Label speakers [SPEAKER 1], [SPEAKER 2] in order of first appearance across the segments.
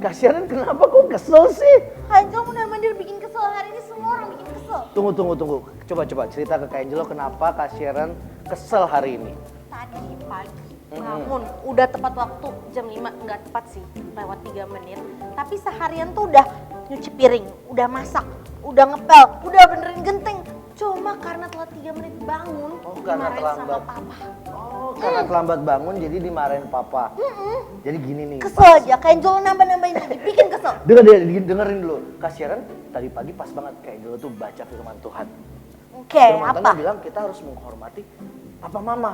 [SPEAKER 1] Kak Sharon kenapa kok kesel sih?
[SPEAKER 2] Angel benar-benar bikin kesel, hari ini semua orang bikin kesel.
[SPEAKER 1] Tunggu. Coba cerita ke Kak Angelo kenapa Kak Sharon kesel hari ini.
[SPEAKER 2] Tadi pagi bangun, udah tepat waktu jam 5, nggak tepat sih, lewat 3 menit. Tapi seharian tuh udah nyuci piring, udah masak, udah ngepel, udah benerin genteng. Cuma karena telat 3 menit bangun,
[SPEAKER 1] Karena
[SPEAKER 2] dimarahin sama
[SPEAKER 1] terlambat.
[SPEAKER 2] papa.
[SPEAKER 1] Karena terlambat bangun jadi dimarahin papa. Jadi gini nih.
[SPEAKER 2] Kesel aja, kayak Angel nambah-nambahin lagi, bikin kesel.
[SPEAKER 1] Dengerin dulu. Kak Sharon tadi pagi pas banget Kak Angelo tuh baca firman Tuhan.
[SPEAKER 2] Oke,
[SPEAKER 1] Firman
[SPEAKER 2] apa?
[SPEAKER 1] Tuhan bilang kita harus menghormati papa mama.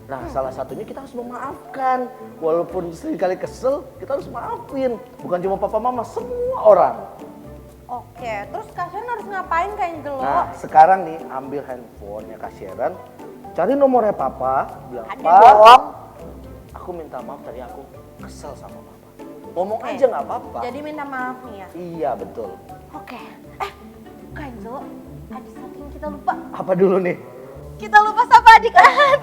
[SPEAKER 1] Nah, salah satunya kita harus memaafkan. Walaupun seringkali kesel, kita harus maafin. Bukan cuma papa mama, semua orang.
[SPEAKER 2] Oke, terus Kak Sharon harus ngapain Kak Angel?
[SPEAKER 1] Nah, sekarang nih ambil handphonenya Kak Sharon, cari nomornya papa, bilang,
[SPEAKER 2] Ada
[SPEAKER 1] "Pak,
[SPEAKER 2] dong."
[SPEAKER 1] aku minta maaf tadi aku kesel sama papa." Ngomong aja nggak apa-apa.
[SPEAKER 2] Jadi minta maaf nih ya.
[SPEAKER 1] Iya, betul.
[SPEAKER 2] Oke, Kak Angel, ada satu yang kita lupa.
[SPEAKER 1] Apa dulu nih?
[SPEAKER 2] Kita lupa sama adik-adik.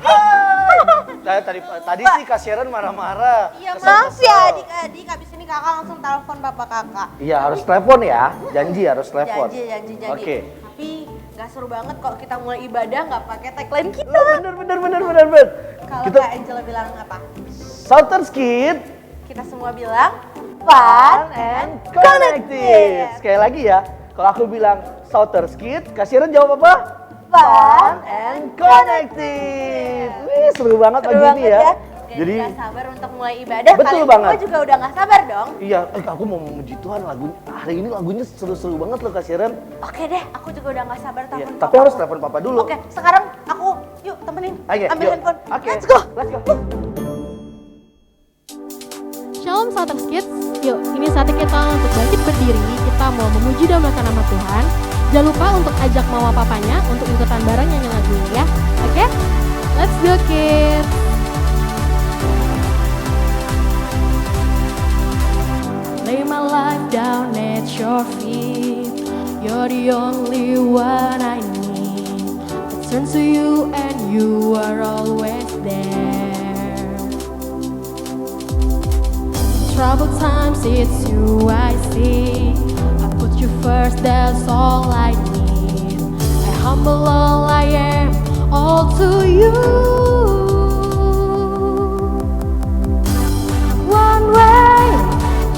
[SPEAKER 1] Tadi sih Kak Sharon marah-marah.
[SPEAKER 2] Iya,
[SPEAKER 1] kesel-kesel.
[SPEAKER 2] maaf ya adik-adik. Habis ini kakak langsung telepon bapak kakak.
[SPEAKER 1] Iya, harus telepon ya. Janji harus telepon.
[SPEAKER 2] Janji.
[SPEAKER 1] Oke.
[SPEAKER 2] Tapi nggak seru banget kalau kita mulai ibadah nggak pakai tagline kita.
[SPEAKER 1] Bener.
[SPEAKER 2] Kalau
[SPEAKER 1] Kita
[SPEAKER 2] Kak Angela bilang apa?
[SPEAKER 1] Southern Kid,
[SPEAKER 2] Kita semua bilang
[SPEAKER 1] fun and connected. Sekali lagi ya, kalau aku bilang Southern Kid, Kak Sharon jawab apa? Fun and connected. Wih, seru banget
[SPEAKER 2] Seru
[SPEAKER 1] pagi ini
[SPEAKER 2] banget
[SPEAKER 1] ya.
[SPEAKER 2] Jadi nggak sabar untuk mulai ibadah.
[SPEAKER 1] Betul
[SPEAKER 2] Kalian
[SPEAKER 1] banget.
[SPEAKER 2] semua juga udah nggak sabar dong.
[SPEAKER 1] Iya, aku mau memuji Tuhan hari ini lagunya seru-seru banget loh Kak Sharon.
[SPEAKER 2] Oke deh, aku juga udah nggak sabar
[SPEAKER 1] Iya,
[SPEAKER 2] telepon
[SPEAKER 1] tapi
[SPEAKER 2] papa.
[SPEAKER 1] harus telepon papa dulu.
[SPEAKER 2] Oke, sekarang aku yuk temenin.
[SPEAKER 1] Ayo,
[SPEAKER 2] Ambil
[SPEAKER 1] yuk.
[SPEAKER 2] handphone.
[SPEAKER 1] Oke.
[SPEAKER 2] Let's go.
[SPEAKER 3] Shalom Sahabat Kids, yuk ini saatnya kita untuk bangkit berdiri, kita mau memuji dan melakukan nama Tuhan. Jangan lupa untuk ajak mama papanya untuk ikutan bareng nyanyi lagu ini ya, oke? Let's go kids! Lay my life down at your feet, you're the only one I need. I turn to you and you are always there. Troubled times, it's you I see. I put you first, that's all I need. I humble all I am, all to you. One way,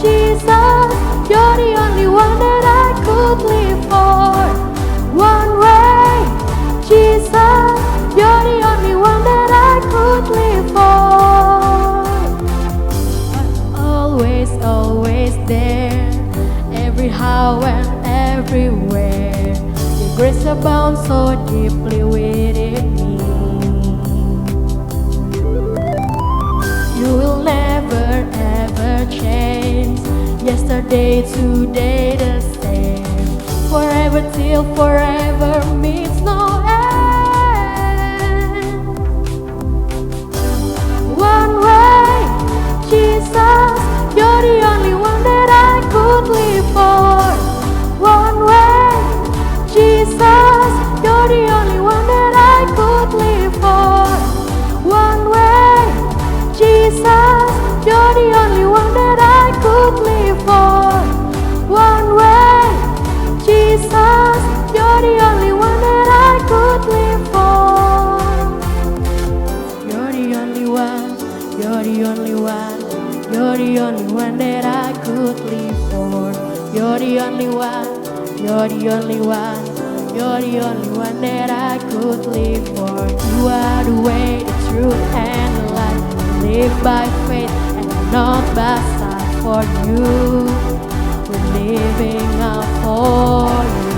[SPEAKER 3] Jesus, you're the only one that I could live for. One way, Jesus, you're the only one that I could live for. Always there, every how and everywhere. Your grace abounds so deeply within me. You will never ever change. Yesterday, today the same. Forever till forever meets no end. One way, Jesus, you're the only one that I could live for. One way, Jesus, you're the only one that I could live for. One way, Jesus, you're the only one that I could live for. One way, Jesus, you're the only one that I could live for. You're the only one, you're the only one. You're the only one that I could live for. You're the only one, you're the only one. You're the only one that I could live for. You are the way, the truth, and the life. Live by faith and not by sight. For you, we're living out for you.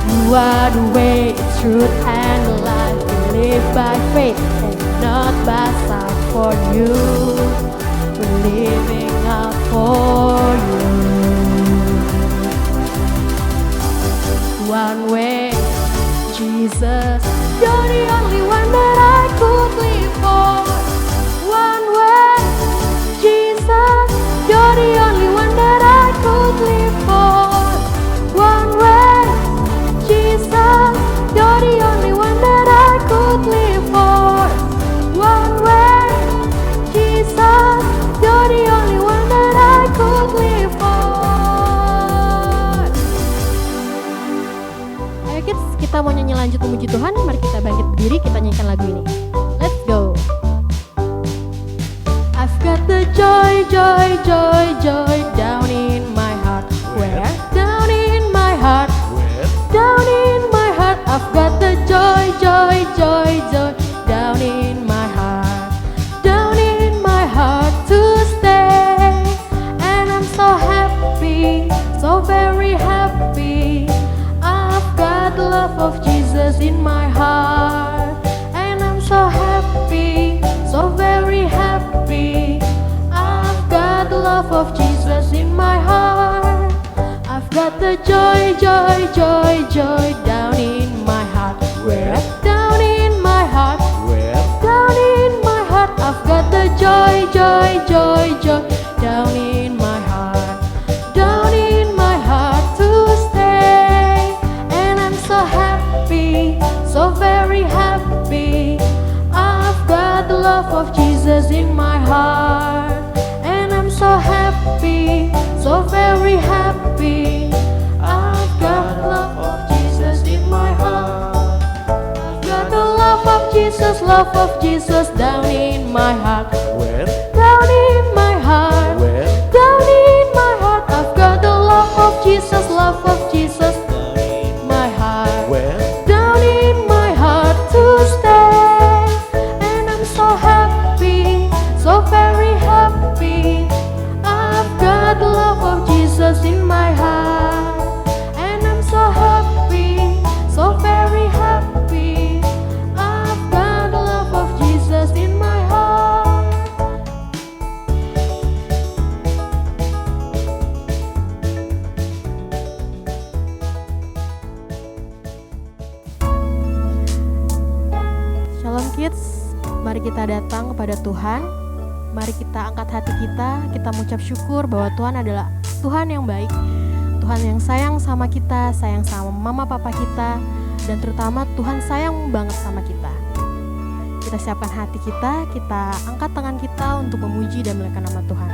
[SPEAKER 3] You are the way, the truth, and the life. We live by faith and not by sight. For you, we're living out for you. One way, Jesus, you're the only one that I could live for. One way, Jesus, you're the only one that I could live for. One way, Jesus, you're the only one that I could live for. One way, Jesus. kita mau nyanyi lanjut memuji Tuhan, mari kita bangkit berdiri, kita nyanyikan lagu ini. Let's go. I've got the joy, joy, joy, joy down in my heart. Where? Down in my heart.
[SPEAKER 1] Where?
[SPEAKER 3] Down in my heart. I've got the joy, joy, joy, joy down in my heart. Down in my heart to stay. And I'm so happy, so very happy. I've got the love of Jesus in my heart. And I'm so happy, so very happy. I've got the love of Jesus in my heart. I've got the joy, joy, joy, joy down in my heart. Where? Down in my heart.
[SPEAKER 1] Where?
[SPEAKER 3] Down in my heart. I've got the joy, joy, joy, joy down in my heart. Down in my heart to stay. And I'm so happy, so very happy. I've got the love of Jesus in my heart. And I'm so happy, so very happy. I've got the love of Jesus in my heart. I've got the love of Jesus down in my heart.
[SPEAKER 1] Where?
[SPEAKER 3] Down in my heart.
[SPEAKER 1] Where?
[SPEAKER 3] Down in my heart. I've got the love of Jesus
[SPEAKER 1] Down in
[SPEAKER 3] my heart.
[SPEAKER 1] where?
[SPEAKER 3] Down in my heart to stay. And I'm so happy, so very happy. I've got the love of Jesus in my heart. And I'm so happy, so very happy. I've got the love of Jesus in my heart. Shalom Kids, mari kita datang kepada Tuhan. Mari kita angkat hati kita mengucap syukur bahwa Tuhan adalah Tuhan yang baik. Tuhan yang sayang sama kita, sayang sama mama papa kita, dan terutama Tuhan sayang banget sama kita. Kita siapkan hati kita angkat tangan kita untuk memuji dan memuliakan nama Tuhan.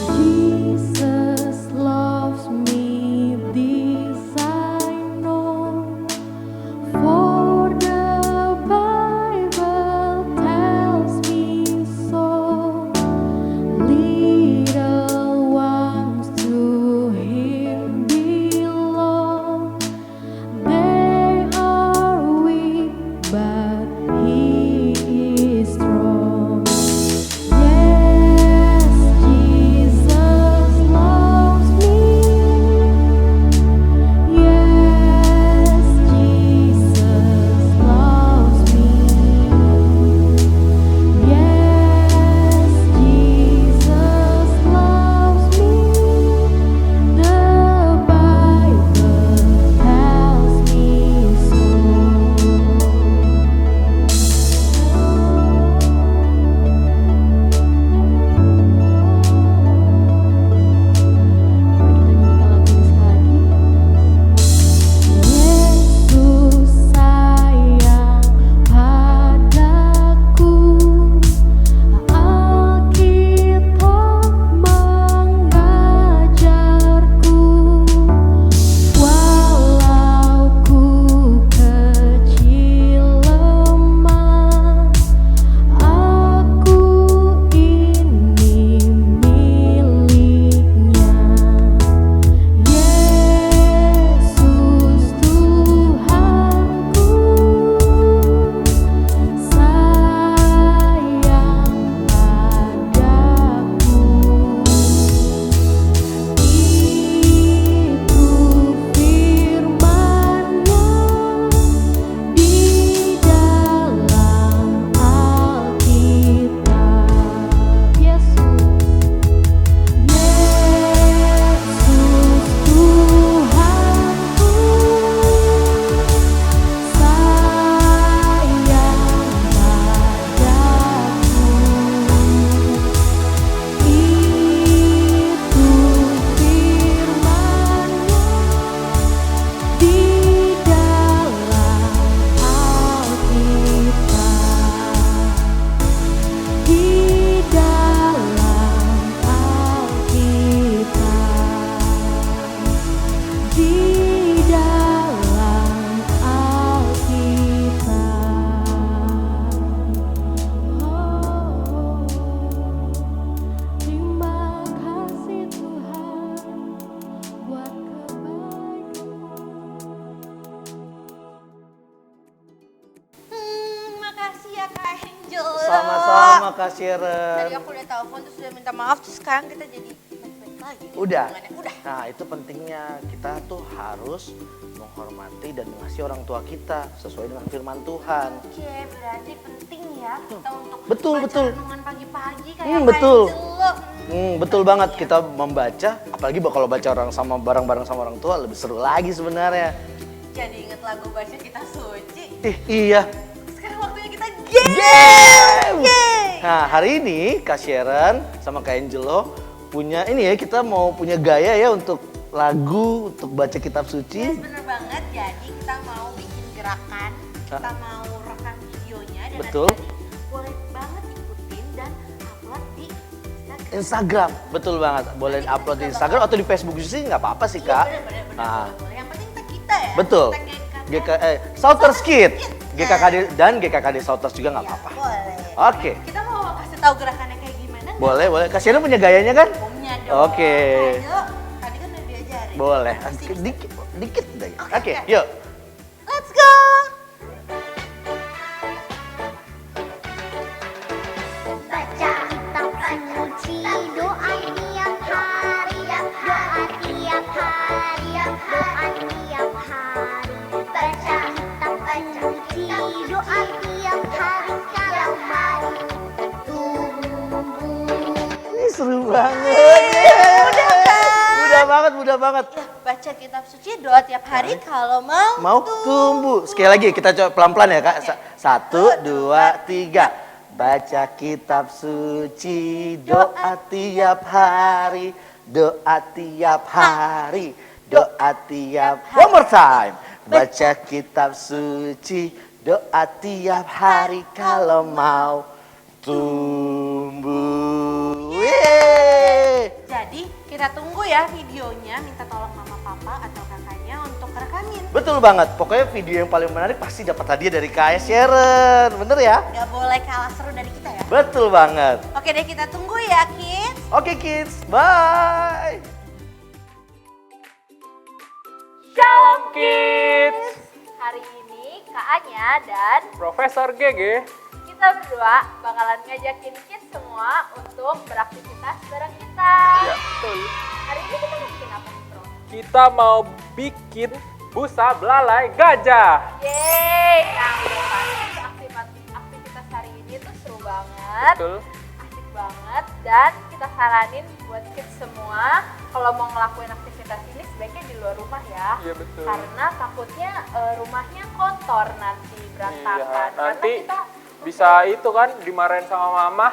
[SPEAKER 3] Jesus loves me, this I know, for the Bible tells me so. Little ones to Him belong, they are
[SPEAKER 2] ya Kak Angel.
[SPEAKER 1] Sama-sama Kak
[SPEAKER 2] Tadi
[SPEAKER 1] Sharon.
[SPEAKER 2] aku udah telepon terus udah minta maaf, terus sekarang kita jadi baik-baik lagi.
[SPEAKER 1] Udah.
[SPEAKER 2] Hubungannya. Udah.
[SPEAKER 1] Nah itu pentingnya, kita tuh harus menghormati dan mengasihi orang tua kita sesuai dengan firman Tuhan.
[SPEAKER 2] Oke, berarti penting ya kita untuk
[SPEAKER 1] Betul,
[SPEAKER 2] baca
[SPEAKER 1] betul.
[SPEAKER 2] renungan pagi-pagi kayak
[SPEAKER 1] Betul.
[SPEAKER 2] Kak Angel.
[SPEAKER 1] Betul banget, kita membaca, apalagi kalau baca orang sama bareng-bareng sama orang tua lebih seru lagi sebenarnya.
[SPEAKER 2] Jadi inget lagu Baca Kitab Suci.
[SPEAKER 1] Iya.
[SPEAKER 2] Sekarang waktunya kita game.
[SPEAKER 1] Game! Nah hari ini Kak Sharon sama Kak Angelo punya ini ya, kita mau punya gaya ya untuk lagu, untuk baca kitab suci.
[SPEAKER 2] Yes, bener banget. Jadi kita mau bikin gerakan, kita mau rekam videonya dan
[SPEAKER 1] Betul.
[SPEAKER 2] adik-adik boleh banget ikutin dan upload di Instagram.
[SPEAKER 1] Instagram, betul banget. Boleh upload di Instagram atau di Facebook sih nggak apa-apa sih Kak.
[SPEAKER 2] Bener-bener
[SPEAKER 1] Nah,
[SPEAKER 2] boleh. Yang penting tag kita ya.
[SPEAKER 1] betul.
[SPEAKER 2] Tag
[SPEAKER 1] Souters Kid,
[SPEAKER 2] Kid.
[SPEAKER 1] GKKD dan GKKD Souters juga nggak
[SPEAKER 2] Ya,
[SPEAKER 1] apa-apa.
[SPEAKER 2] boleh.
[SPEAKER 1] Oke,
[SPEAKER 2] Kita mau kasih tahu gerakannya kayak gimana?
[SPEAKER 1] boleh. Kak Sharon punya gayanya kan?
[SPEAKER 2] Punya dong.
[SPEAKER 1] Oke.
[SPEAKER 2] Ayo, tadi kan udah diajarin.
[SPEAKER 1] Boleh.
[SPEAKER 2] Pasti bisa.
[SPEAKER 1] Dikit deh.
[SPEAKER 2] Oke,
[SPEAKER 1] Oke,
[SPEAKER 2] oke.
[SPEAKER 1] yuk.
[SPEAKER 2] Let's go.
[SPEAKER 4] Baca kitab suci, doa tiap hari, doa tiap hari, doa tiap hari. Baca kitab suci, doa tiap hari, kalau mau tumbuh.
[SPEAKER 1] Ini seru banget. Mudah banget.
[SPEAKER 2] Ya, baca kitab suci, doa tiap hari kalau
[SPEAKER 1] Mau tumbuh. Sekali lagi kita coba pelan-pelan ya Kak. 1, 2, 3. Baca kitab suci, doa tiap hari, doa tiap hari, doa tiap hari. One more time. Baca kitab suci, doa tiap hari kalau mau tumbuh. Yeay.
[SPEAKER 2] Jadi kita tunggu ya videonya, minta tolong mama papa atau kakaknya untuk rekamin.
[SPEAKER 1] Betul banget, pokoknya video yang paling menarik pasti dapat hadiah dari Kak Sharon, bener ya?
[SPEAKER 2] Gak boleh kalah seru dari kita ya.
[SPEAKER 1] Betul banget.
[SPEAKER 2] Oke deh, kita tunggu ya kids.
[SPEAKER 1] Oke kids, bye!
[SPEAKER 5] Shalom Kids,
[SPEAKER 3] Hari ini Kak Anya dan
[SPEAKER 5] Profesor GG.
[SPEAKER 3] kita berdua bakalan ngajakin kids semua untuk beraktivitas bareng kita.
[SPEAKER 5] Ya, betul.
[SPEAKER 3] Hari ini kita mau bikin apa nih, Bro?
[SPEAKER 5] Kita mau bikin busa belalai gajah.
[SPEAKER 3] Yeay! Nah, udah pasti aktivitas hari ini tuh seru banget,
[SPEAKER 5] Betul.
[SPEAKER 3] asik banget, dan kita saranin buat kids semua kalau mau ngelakuin aktivitas ini sebaiknya di luar rumah ya.
[SPEAKER 5] Iya, betul.
[SPEAKER 3] Karena takutnya rumahnya kotor nanti, berantakan.
[SPEAKER 5] Iya,
[SPEAKER 3] Karena
[SPEAKER 5] nanti
[SPEAKER 3] kita
[SPEAKER 5] bisa itu kan dimarahin sama mama.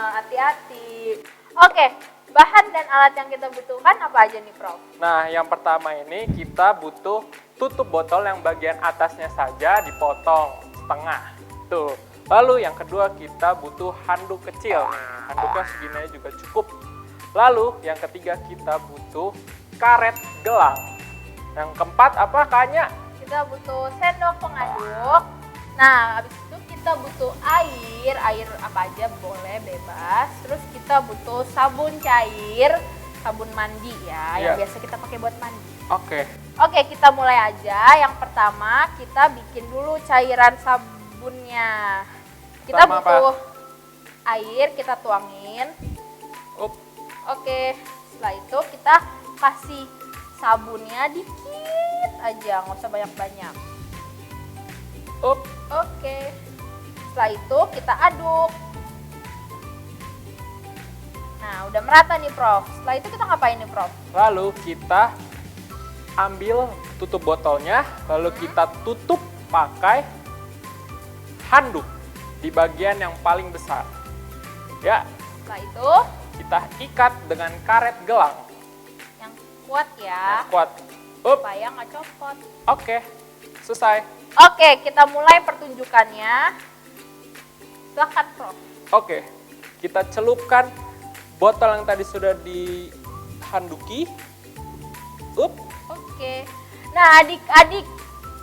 [SPEAKER 3] hati-hati. Oke, bahan dan alat yang kita butuhkan apa aja nih, Prof?
[SPEAKER 5] Nah, yang pertama ini kita butuh tutup botol yang bagian atasnya saja dipotong setengah. Tuh. Lalu yang kedua kita butuh handuk kecil. Nih, handuknya segini aja juga cukup. Lalu yang ketiga kita butuh karet gelang. Yang keempat apa Kaknya?
[SPEAKER 3] Kita butuh sendok pengaduk. Nah, habis itu kita butuh air apa aja boleh bebas. Terus kita butuh sabun cair, sabun mandi ya, yang
[SPEAKER 5] Iya.
[SPEAKER 3] biasa kita pakai buat mandi.
[SPEAKER 5] Oke.
[SPEAKER 3] Oke, kita mulai aja. Yang pertama kita bikin dulu cairan sabunnya. Kita
[SPEAKER 5] Pertama apa?
[SPEAKER 3] butuh air, kita tuangin.
[SPEAKER 5] Up.
[SPEAKER 3] Oke, setelah itu kita kasih sabunnya dikit aja, nggak usah banyak-banyak.
[SPEAKER 5] Up.
[SPEAKER 3] Oke, setelah itu kita aduk. Nah, udah merata nih, Prof. Setelah itu kita ngapain nih, Prof?
[SPEAKER 5] Lalu kita ambil tutup botolnya, lalu kita tutup pakai handuk di bagian yang paling besar. Ya,
[SPEAKER 3] Setelah itu
[SPEAKER 5] kita ikat dengan karet gelang
[SPEAKER 3] yang kuat ya,
[SPEAKER 5] yang kuat. Up.
[SPEAKER 3] supaya nggak copot.
[SPEAKER 5] Oke, selesai.
[SPEAKER 3] Oke, kita mulai pertunjukannya. Silakan, Prof.
[SPEAKER 5] Oke, kita celupkan botol yang tadi sudah dihanduki. Up.
[SPEAKER 3] Oke. Nah, adik-adik,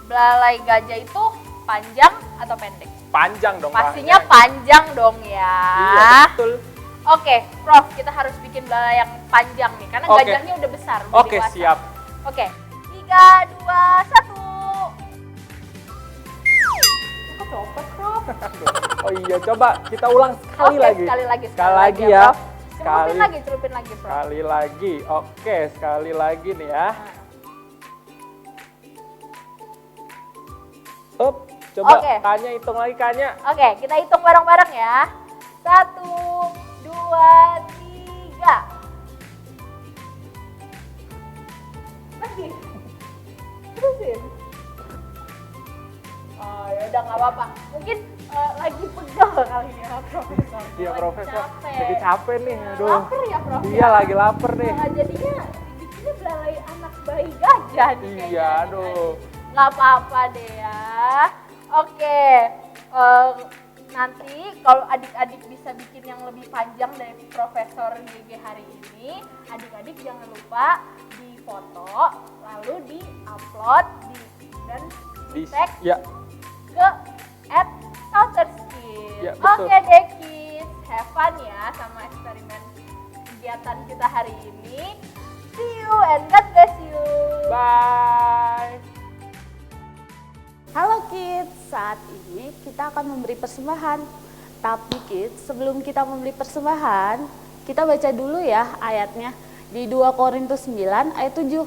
[SPEAKER 3] belalai gajah itu panjang atau pendek?
[SPEAKER 5] Panjang dong.
[SPEAKER 3] Pastinya
[SPEAKER 5] Kak.
[SPEAKER 3] panjang dong ya.
[SPEAKER 5] Iya, betul.
[SPEAKER 3] Oke, Prof, kita harus bikin belalai yang panjang nih, karena
[SPEAKER 5] Oke.
[SPEAKER 3] gajahnya udah besar. udah
[SPEAKER 5] Oke,
[SPEAKER 3] dewasa.
[SPEAKER 5] siap.
[SPEAKER 3] Oke, 3, 2, 1. Kok copot, Prof?
[SPEAKER 5] iya, coba kita ulang sekali
[SPEAKER 2] Oke,
[SPEAKER 5] lagi.
[SPEAKER 2] sekali lagi
[SPEAKER 5] ya.
[SPEAKER 2] Prof. Celupin lagi, Prof.
[SPEAKER 5] Sekali lagi. Oke, sekali lagi nih ya. Up, coba
[SPEAKER 2] Oke.
[SPEAKER 5] Kanya hitung lagi Kanya.
[SPEAKER 2] Oke, kita hitung bareng-bareng ya. 1, 2, 3. Lagi. Terusin. Oh, ya udah nggak apa-apa. Mungkin lagi pegel kali ya, Profesor.
[SPEAKER 5] Iya,
[SPEAKER 2] Lagi
[SPEAKER 5] Profesor.
[SPEAKER 2] capek.
[SPEAKER 5] Jadi capek nih, aduh.
[SPEAKER 2] Lapar ya, Prof?
[SPEAKER 5] Iya, lagi lapar nih.
[SPEAKER 2] Nah, jadinya dibikinnya belalai anak bayi gajah nih kayaknya.
[SPEAKER 5] Iya, aduh.
[SPEAKER 2] Nggak apa-apa deh ya. Oke, nanti kalau adik-adik bisa bikin yang lebih panjang dari Profesor GG hari ini, adik-adik jangan lupa difoto, lalu di-upload dan di-tag
[SPEAKER 5] Ya,
[SPEAKER 2] ke @SouthersKids.
[SPEAKER 5] Ya, betul.
[SPEAKER 2] Oke deh kids, have fun ya sama eksperimen kegiatan kita hari ini. See you and God bless you.
[SPEAKER 5] bye.
[SPEAKER 3] Halo kids, saat ini kita akan memberi persembahan. Tapi kids, sebelum kita memberi persembahan, kita baca dulu ya ayatnya. Di 2 Korintus 9 ayat 7.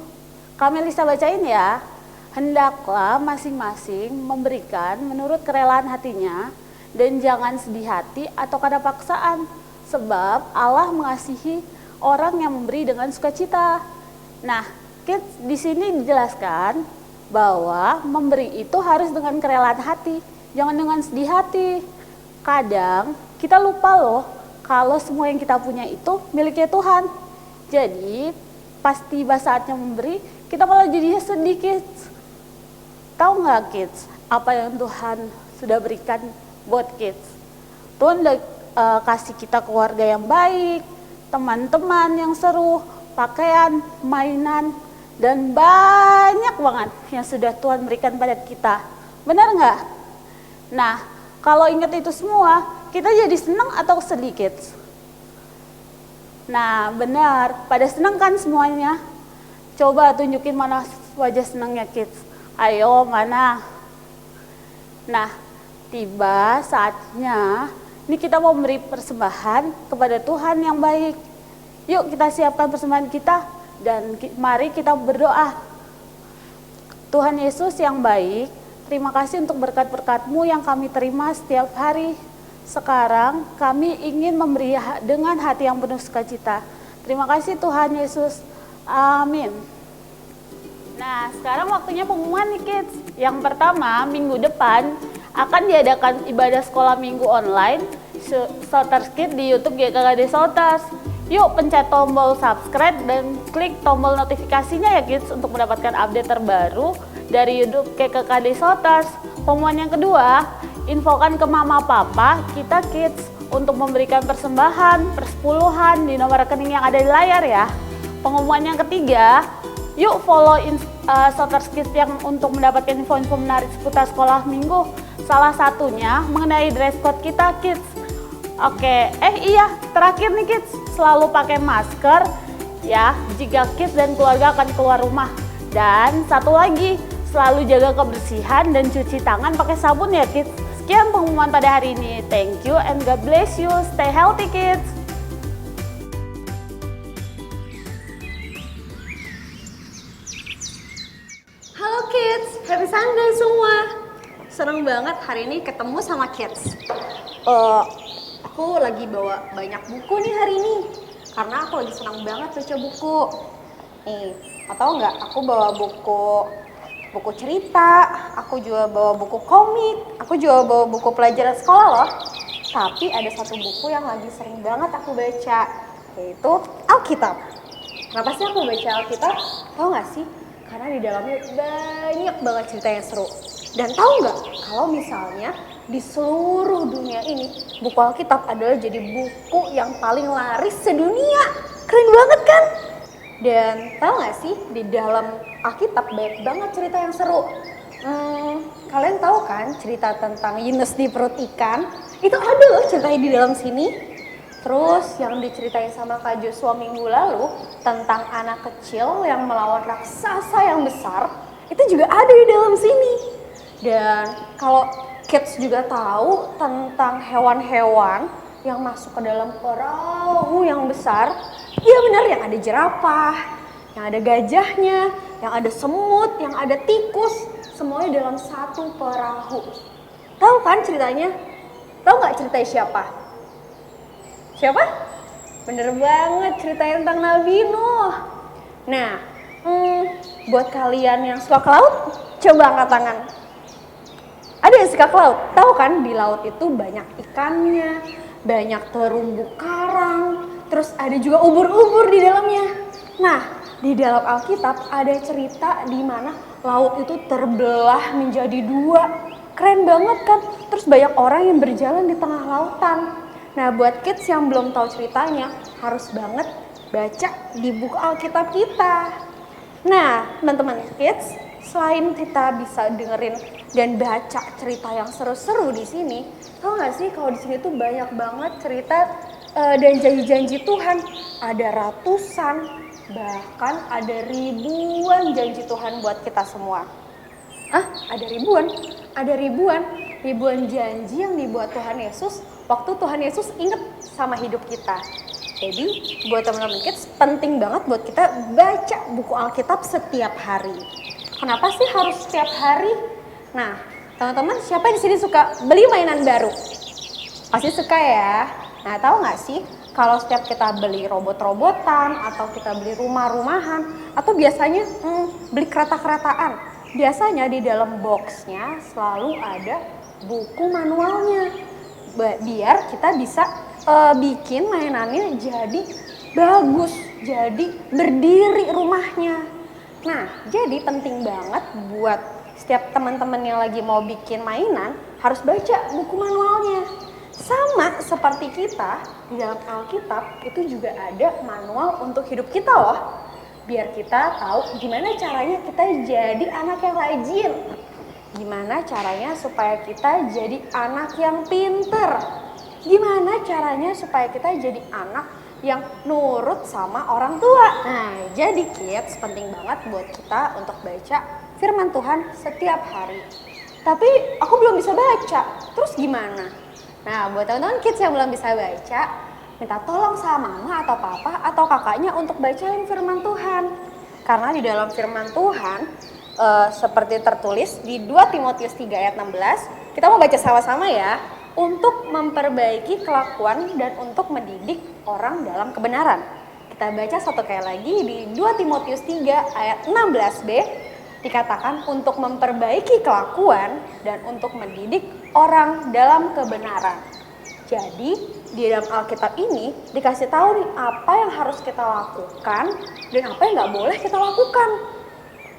[SPEAKER 3] Kami Lisa bacain ya. Hendaklah masing-masing memberikan menurut kerelaan hatinya, dan jangan sedih hati atau karena paksaan, sebab Allah mengasihi orang yang memberi dengan sukacita. Nah, kids, di sini dijelaskan bahwa memberi itu harus dengan kerelaan hati, jangan dengan sedih hati. Kadang kita lupa loh kalau semua yang kita punya itu miliknya Tuhan. Jadi pas tiba saatnya memberi, kita malah jadinya sedih kids. Tahu nggak kids, apa yang Tuhan sudah berikan buat kids? Tuhan udah kasih kita keluarga yang baik, teman-teman yang seru, pakaian, mainan, dan banyak banget yang sudah Tuhan berikan pada kita. Benar nggak? Nah, kalau ingat itu semua, kita jadi senang atau sedih kids? Nah, benar. Pada senang kan semuanya? Coba tunjukin mana wajah senangnya kids. Ayo, mana? Nah, tiba saatnya ini kita mau memberi persembahan kepada Tuhan yang baik. Yuk kita siapkan persembahan kita dan mari kita berdoa. Tuhan Yesus yang baik, terima kasih untuk berkat-berkat-Mu yang kami terima setiap hari. Sekarang kami ingin memberi dengan hati yang penuh sukacita. Terima kasih Tuhan Yesus. Amin. Nah, sekarang waktunya pengumuman nih kids. Yang pertama, minggu depan akan diadakan ibadah sekolah minggu online Souters Kids di YouTube GKKD Souters. Yuk pencet tombol subscribe dan klik tombol notifikasinya ya kids untuk mendapatkan update terbaru dari YouTube GKKD Souters. Pengumuman yang kedua, infokan ke mama papa kita kids untuk memberikan persembahan, persepuluhan di nomor rekening yang ada di layar ya. Pengumuman yang ketiga, yuk follow Souters Kids yang untuk mendapatkan info-info menarik seputar sekolah minggu. Salah satunya mengenai dress code kita kids. Oke, iya, terakhir nih kids, selalu pakai masker ya jika kids dan keluarga akan keluar rumah. Dan satu lagi, selalu jaga kebersihan dan cuci tangan pakai sabun ya kids. Sekian pengumuman pada hari ini. Thank you and God bless you. Stay healthy kids.
[SPEAKER 6] Halo kids, happy Sunday semua. Seneng banget hari ini ketemu sama kids. Aku lagi bawa banyak buku nih hari ini, karena aku lagi senang banget baca buku. Nih, atau enggak? Aku bawa buku cerita, aku juga bawa buku komik, aku juga bawa buku pelajaran sekolah loh. Tapi ada satu buku yang lagi sering banget aku baca, yaitu Alkitab. Kenapa sih aku baca Alkitab? Tahu nggak sih? Karena di dalamnya banyak banget cerita yang seru. Dan tahu nggak kalau misalnya di seluruh dunia ini buku Alkitab adalah jadi buku yang paling laris sedunia. Keren banget kan? Dan tahu nggak sih di dalam Alkitab banyak banget cerita yang seru. Kalian tahu kan cerita tentang Yunus di perut ikan? Itu ada loh ceritanya di dalam sini. Terus yang diceritain sama Kak Joshua minggu lalu tentang anak kecil yang melawan raksasa yang besar, itu juga ada di dalam sini. Dan kalau kids juga tahu tentang hewan-hewan yang masuk ke dalam perahu yang besar. Iya benar, yang ada jerapah, yang ada gajahnya, yang ada semut, yang ada tikus, semuanya dalam satu perahu. Tahu kan ceritanya? Tahu nggak ceritanya siapa? Siapa? Bener banget, ceritanya tentang Nabi Nuh. Nah, buat kalian yang suka ke laut, coba angkat tangan. Ada yang suka ke laut? Tahu kan di laut itu banyak ikannya, banyak terumbu karang, terus ada juga ubur-ubur di dalamnya. Nah, di dalam Alkitab ada cerita di mana laut itu terbelah menjadi dua. Keren banget kan? Terus banyak orang yang berjalan di tengah lautan. Nah, buat kids yang belum tahu ceritanya, harus banget baca di buku Alkitab kita. Nah, teman-teman kids, selain kita bisa dengerin dan baca cerita yang seru-seru di sini, tahu nggak sih kalau di sini tuh banyak banget cerita dan janji-janji Tuhan. Ada ratusan, bahkan ada ribuan janji Tuhan buat kita semua. Ada ribuan janji yang dibuat Tuhan Yesus waktu Tuhan Yesus inget sama hidup kita. Jadi buat teman-teman kids penting banget buat kita baca buku Alkitab setiap hari. Kenapa sih harus setiap hari? Nah, teman-teman siapa di sini suka beli mainan baru? Pasti suka ya. Nah, tahu nggak sih kalau setiap kita beli robot-robotan atau kita beli rumah-rumahan atau biasanya beli kereta-keretaan, biasanya di dalam boxnya selalu ada buku manualnya biar kita bisa bikin mainannya jadi bagus, jadi berdiri rumahnya. Nah, jadi penting banget buat setiap teman-teman yang lagi mau bikin mainan harus baca buku manualnya. Sama seperti kita, di dalam Alkitab itu juga ada manual untuk hidup kita loh. Biar kita tahu gimana caranya kita jadi anak yang rajin. Gimana caranya supaya kita jadi anak yang pinter. Gimana caranya supaya kita jadi anak yang nurut sama orang tua. Nah, jadi kids penting banget buat kita untuk baca firman Tuhan setiap hari. Tapi aku belum bisa baca, terus gimana? Nah, buat teman-teman kids yang belum bisa baca, minta tolong sama mama atau papa atau kakaknya untuk bacain firman Tuhan. Karena di dalam firman Tuhan, seperti tertulis di 2 Timotius 3 ayat 16, kita mau baca sama-sama ya. Untuk memperbaiki kelakuan dan untuk mendidik orang dalam kebenaran. Kita baca satu kali lagi di 2 Timotius 3 ayat 16b, dikatakan untuk memperbaiki kelakuan dan untuk mendidik orang dalam kebenaran. Jadi di dalam Alkitab ini dikasih tahu nih apa yang harus kita lakukan dan apa yang nggak boleh kita lakukan.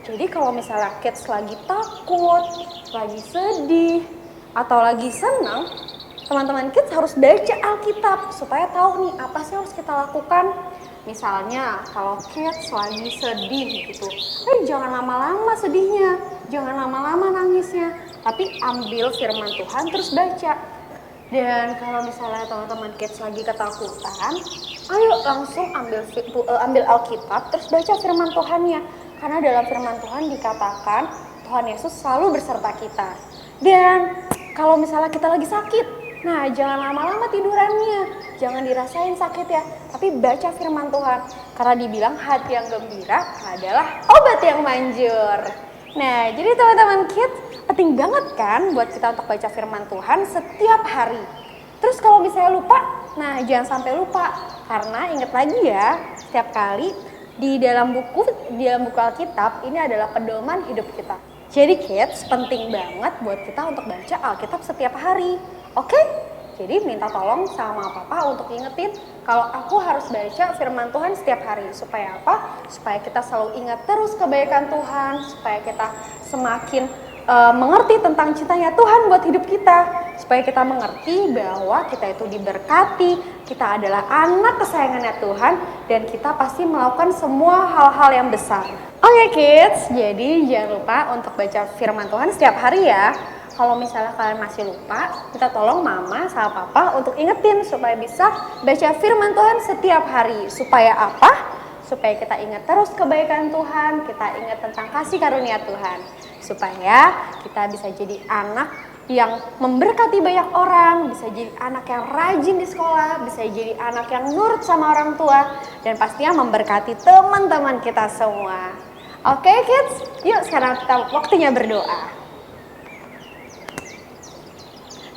[SPEAKER 6] Jadi kalau misalnya kids lagi takut, lagi sedih, atau lagi senang, teman-teman kids harus baca Alkitab supaya tahu nih apa sih harus kita lakukan. Misalnya kalau kids lagi sedih gitu, jangan lama-lama sedihnya, jangan lama-lama nangisnya, tapi ambil firman Tuhan terus baca. Dan kalau misalnya teman-teman kids lagi ketakutan, ayo langsung ambil Alkitab terus baca firman Tuhannya. Karena dalam firman Tuhan dikatakan Tuhan Yesus selalu berserta kita. Dan kalau misalnya kita lagi sakit, nah jangan lama-lama tidurannya, jangan dirasain sakit ya, tapi baca firman Tuhan. Karena dibilang hati yang gembira adalah obat yang manjur. Nah, jadi teman-teman kids, penting banget kan buat kita untuk baca firman Tuhan setiap hari. Terus kalau misalnya lupa, nah jangan sampai lupa. Karena ingat lagi ya, setiap kali di dalam buku Alkitab ini adalah pedoman hidup kita. Jadi kids, penting banget buat kita untuk baca Alkitab setiap hari. Oke? Jadi minta tolong sama papa untuk ingetin kalau aku harus baca firman Tuhan setiap hari. Supaya apa? Supaya kita selalu ingat terus kebaikan Tuhan. Supaya kita semakin mengerti tentang cintanya Tuhan buat hidup kita. Supaya kita mengerti bahwa kita itu diberkati, kita adalah anak kesayangannya Tuhan, dan kita pasti melakukan semua hal-hal yang besar. Oke kids, jadi jangan lupa untuk baca firman Tuhan setiap hari ya. Kalau misalnya kalian masih lupa, minta tolong mama sama papa untuk ingetin supaya bisa baca firman Tuhan setiap hari. Supaya apa? Supaya kita ingat terus kebaikan Tuhan, kita ingat tentang kasih karunia Tuhan. Supaya kita bisa jadi anak yang memberkati banyak orang, bisa jadi anak yang rajin di sekolah, bisa jadi anak yang nurut sama orang tua, dan pastinya memberkati teman-teman kita semua. Oke kids, yuk sekarang kita waktunya berdoa.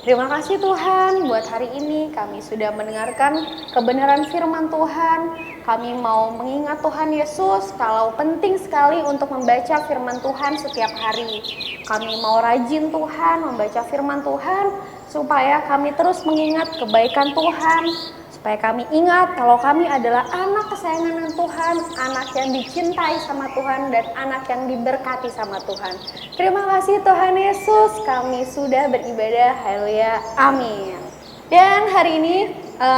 [SPEAKER 6] Terima kasih Tuhan buat hari ini kami sudah mendengarkan kebenaran firman Tuhan. Kami mau mengingat Tuhan Yesus kalau penting sekali untuk membaca firman Tuhan setiap hari. Kami mau rajin Tuhan membaca firman Tuhan supaya kami terus mengingat kebaikan Tuhan. Supaya kami ingat kalau kami adalah anak kesayangan Tuhan, anak yang dicintai sama Tuhan, dan anak yang diberkati sama Tuhan. Terima kasih Tuhan Yesus, kami sudah beribadah, haleluya, amin. Dan hari ini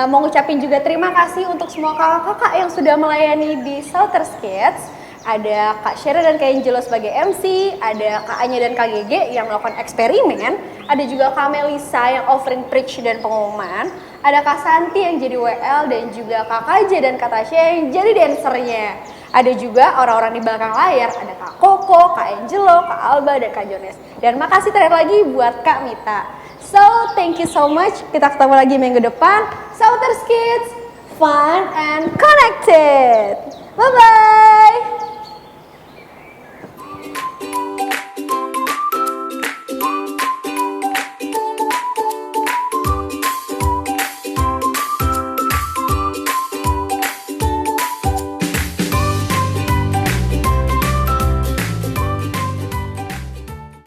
[SPEAKER 6] mau ngucapin juga terima kasih untuk semua kakak-kakak yang sudah melayani di Southern Kids. Ada Kak Syera dan Kak Angelo sebagai MC, ada Kak Anya dan Kak Gege yang melakukan eksperimen, ada juga Kak Melisa yang offering preach dan pengumuman, ada Kak Santi yang jadi WL, dan juga Kak Kaja dan Kak Tasya yang jadi dancernya. Ada juga orang-orang di belakang layar, ada Kak Koko, Kak Angelo, Kak Alba, dan Kak Jones. Dan makasih terakhir lagi buat Kak Mita. So, thank you so much. Kita ketemu lagi minggu depan. Southern Kids, fun and connected. Bye-bye.